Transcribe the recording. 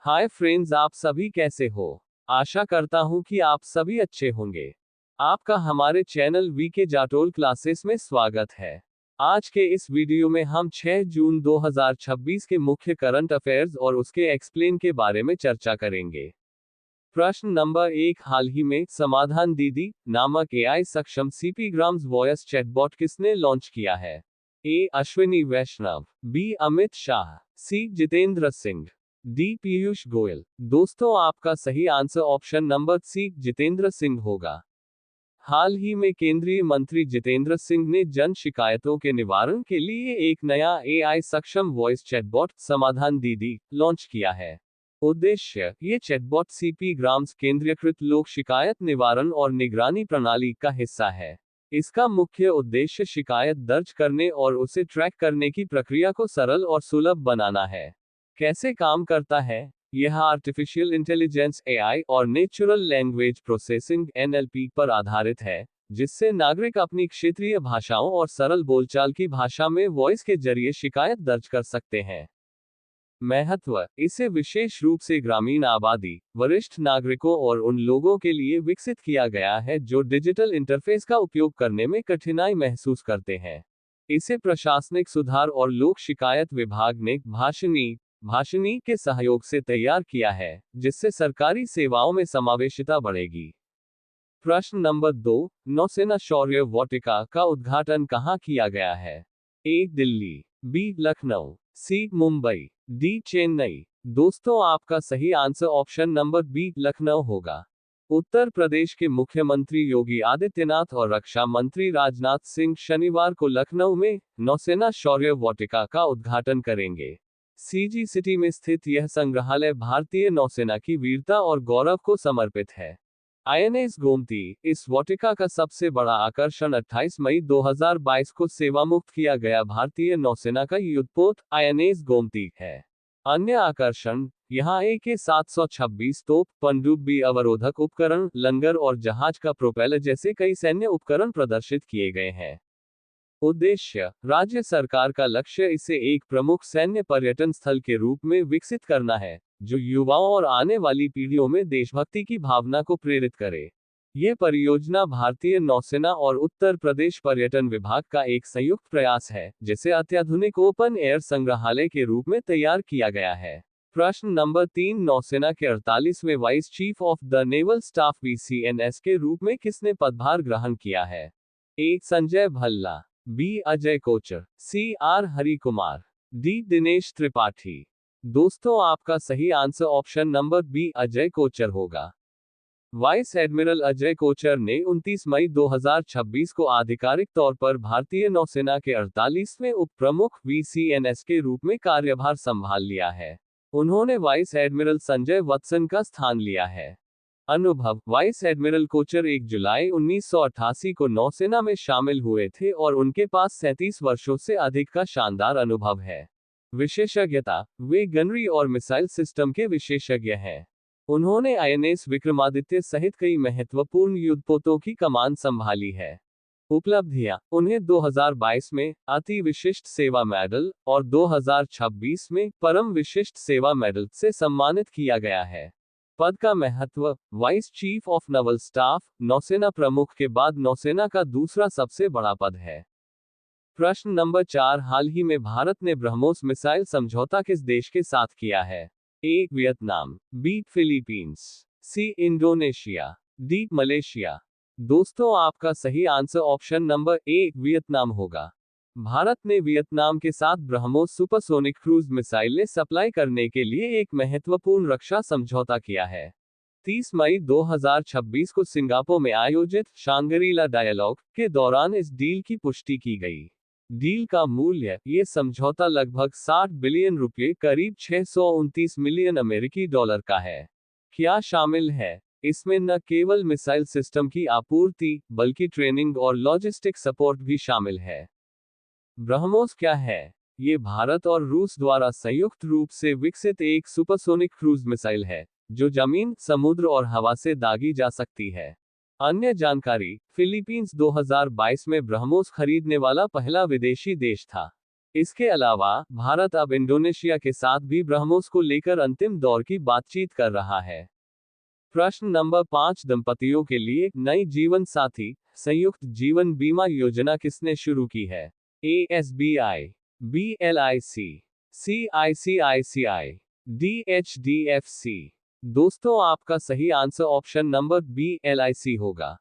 Hi friends, आप सभी कैसे हो। आशा करता हूं कि आप सभी अच्छे होंगे। आपका हमारे चैनल वीके जाटोल क्लासेस में स्वागत है। आज के इस वीडियो में हम 6 जून 2026 के मुख्य करंट अफेयर्स और उसके एक्सप्लेन के बारे में चर्चा करेंगे। प्रश्न नंबर 1, हाल ही में समाधान दीदी नामक एआई सक्षम सीपी ग्राम्स वॉयस चैटबॉट किसने लॉन्च किया है? A Ashwini Vaishnaw, B Amit Shah, C Jitendra Singh, D Piyush Goyal. दोस्तों, आपका सही answer option number C Jitendra Singh होगा। हाल ही में केंद्रीय मंत्री जितेंद्र सिंह ने जन शिकायतों के निवारण के लिए एक नया एआई सक्षम वॉइस चैटबॉट समाधान दीदी लॉन्च किया है। उद्देश्य, ये चैटबॉट सीपी ग्राम्स केंद्रीयकृत लोक शिकायत निवारण और निगरानी प्रणाली का हिस्सा है। इसका मुख्य उद्देश्य शिकायत दर्ज करने और उसे ट्रैक करने की प्रक्रिया को सरल और सुलभ बनाना है। कैसे काम करता है? यह आर्टिफिशियल इंटेलिजेंस एआई और नेचुरल लैंग्वेज प्रोसेसिंग एनएलपी पर आधारित है, जिससे नागरिक अपनी क्षेत्रीय भाषाओं और सरल बोलचाल की भाषा में वॉइस के जरिए शिकायत दर्ज कर सकते हैं। महत्व, इसे विशेष रूप से ग्रामीण आबादी, वरिष्ठ नागरिकों और उन लोगों के लिए विकसित किया गया है जो डिजिटल इंटरफेस का उपयोग करने में कठिनाई महसूस करते हैं। इसे प्रशासनिक सुधार और लोक शिकायत विभाग ने भाषिनी के सहयोग से तैयार किया है, जिससे सरकारी सेवाओं में समावेशिता बढ़ेगी। प्रश्न नंबर 2, नौसेना शौर्य वाटिका का उद्घाटन कहाँ किया गया है? A Delhi, B Lucknow, C Mumbai, D Chennai. दोस्तों, आपका सही answer option number B Lucknow होगा। उत्तर प्रदेश के मुख्यमंत्री योगी आदित्यनाथ और रक्षा मंत्री राजनाथ सिंह शनिवार को लखनऊ में नौसेना शौर्य वाटिका का उद्घाटन करेंगे। सीजी सिटी में स्थित यह संग्रहालय भारतीय नौसेना की वीरता और गौरव को समर्पित है। आईएनएस गोमती, इस वाटिका का सबसे बड़ा आकर्षण 28 मई 2022 को सेवामुक्त किया गया भारतीय नौसेना का युद्धपोत आईएनएस गोमती है। अन्य आकर्षण यहाँ AK-726 तोप, पनडुब्बी अवरोधक उपकरण, लंगर और जहाज का प्रोपेलर जैसे कई सैन्य उपकरण प्रदर्शित किए गए हैं। उद्देश्य, राज्य सरकार का लक्ष्य इसे एक प्रमुख सैन्य पर्यटन स्थल के रूप में विकसित करना है, जो युवाओं और आने वाली पीढ़ियों में देशभक्ति की भावना को प्रेरित करे। यह परियोजना भारतीय नौसेना और उत्तर प्रदेश पर्यटन विभाग का एक संयुक्त प्रयास है, जिसे अत्याधुनिक ओपन एयर संग्रहालय के रूप में तैयार किया गया है। प्रश्न नंबर 3, नौसेना के 48वें vice chief of the naval staff VCNS के रूप में किसने पदभार ग्रहण किया है? A Sanjay Bhalla, B Ajay Kochar, C R Harikumar, D Dinesh Tripathi. दोस्तों, आपका सही answer option number B Ajay Kochar होगा। वाइस एडमिरल अजय कोचर ने 29 मई 2026 को आधिकारिक तौर पर भारतीय नौसेना के 48वें उप प्रमुख VCNS के रूप में कार्यभार संभाल लिया है। उन्होंने वाइस एडमिरल संजय वत्सन का स्थान लिया है। अनुभव, वाइस एडमिरल कोचर 1 जुलाई 1988 को नौसेना में शामिल हुए थे और उनके पास 37 वर्षों से अधिक का शानदार अनुभव है। विशेषज्ञता, वे गनरी और मिसाइल सिस्टम के विशेषज्ञ हैं। उन्होंने आईएनएस विक्रमादित्य सहित कई महत्वपूर्ण युद्धपोतों की कमान संभाली है। उपलब्धियां, उन्हें 2022 में अति विशिष्ट सेवा मेडल और 2026 में परम विशिष्ट सेवा मेडल से सम्मानित किया गया है। पद का महत्व, vice chief of naval staff नौसेना प्रमुख के बाद नौसेना का दूसरा सबसे बड़ा पद है। प्रश्न नंबर 4, हाल ही में भारत ने ब्रह्मोस मिसाइल समझौता किस देश के साथ किया है? A Vietnam, B Philippines, C Indonesia, D Malaysia. दोस्तों, आपका सही answer option number A Vietnam होगा। भारत ने वियतनाम के साथ ब्रह्मोस सुपरसोनिक क्रूज मिसाइलें सप्लाई करने के लिए एक महत्वपूर्ण रक्षा समझौता किया है। 30 मई 2026 को सिंगापुर में आयोजित शांग्री-ला डायलॉग के दौरान इस डील की पुष्टि की गई। डील का मूल्य, ये समझौता लगभग 60 बिलियन रुपये करीब 629 मिलियन अमेरिकी डॉलर का है। क्या शामिल है? इसमें न केवल मिसाइल सिस्टम की आपूर्ति, बल्कि ट्रेनिंग और लॉजिस्टिक सपोर्ट भी शामिल है। ब्रह्मोस क्या है? ये भारत और रूस द्वारा संयुक्त रूप से विकसित एक सुपरसोनिक क्रूज मिसाइल है, जो जमीन, समुद्र और हवा से दागी जा सकती है। अन्य जानकारी, फिलीपींस 2022 में ब्रह्मोस खरीदने वाला पहला विदेशी देश था। इसके अलावा भारत अब इंडोनेशिया के साथ भी ब्रह्मोस को लेकर अंतिम दौर की बातचीत कर रहा है। प्रश्न नंबर 5, दंपतियों के लिए नई जीवन साथी संयुक्त जीवन बीमा योजना किसने शुरू की है? A SBI, B LIC, C ICICI, D HDFC। दोस्तों आपका सही answer option number B LIC होगा।